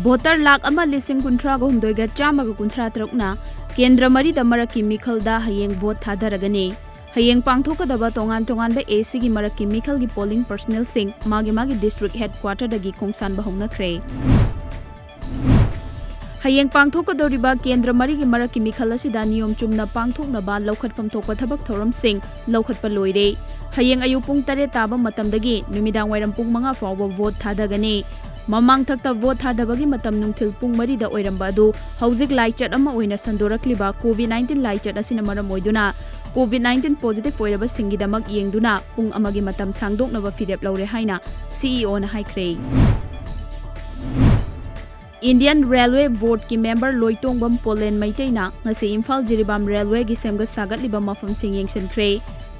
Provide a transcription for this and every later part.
Voter lakh ama lising kuntra go humdoiga chama go kuntra trukna Kendra mari da maraki mikhalda hayeng vote thadaragani. Hayeng pangthokadaba tongan ba AC gi maraki mikhal gi polling personnel sing magi district headquarter dagi khongsan ba hongnakre. Hayeng pangthokadoriba Kendra mari gi maraki mikhal asida niyom chumna pangthoknaba laukhatfam thokpa thabak thoram sing laukhatpa loire. Hayeng ayu pung 8 taba matamdagi numidang wairam pung 5 fawba vote thadagani. Mamang thakta vote thadabagi matam nungthil pung 4 da oiramba adu hauzik laichat ama oina sandorakliba COVID-19 laichat asina maram oiduna COVID-19 positive oiraba singidamak yengduna pung amagi matam sangdoknaba firep laure haina CEO na haikre. Indian Railway Board ki member Loitongbam Polen Maitaina ngasi Imphal Jiribam Railway gi semga sagatliba mafam sing yengsenkre.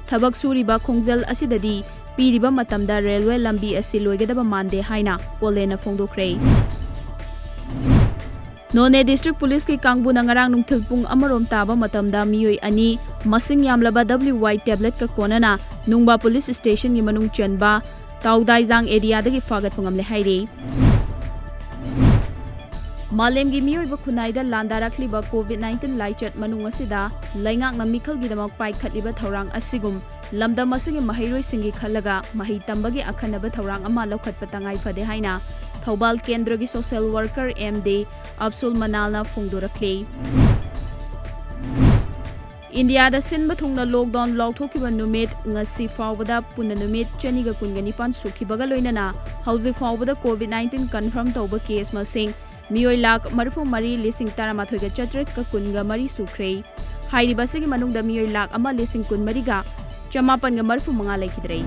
Thabak suriba khongjal asidadi piriba matamda railway lambi asi loigadaba mande haina Polena fongdokre. None district police ki kangbu na ngarang nungthil pung amarom taba matamda miyoi ani masing yamlaba WY tablet ka konana nungba police station gi manung chanba Taudaijang area dagi fagat pungamle haire. Malem gi miyoi ba khunaida landarakliba COVID-19 laichat manung asida laingak na mikhal gi damak pai khatliba thorang asigum lamdam asigi mahairoi singi khalaga mahi tambagi akhanaba thorang ama lokhat patangai fade haina Thobal Kendra gi social worker MD Absul Manalna fongdorakle. India da sinba thungna lockdown lauthokiba numit ngasi fawbada punna numit chaniga kungani sukhibaga loinana hauji fawbada COVID-19 confirm tawba case masing Miyoi lakh marfu mari lising taramathoiga chatret ka kunga mari sukhrei. Hairi basigi manungda miyoi lakh ama lising kun mariga chamapan ga marfu manga laikhidrei.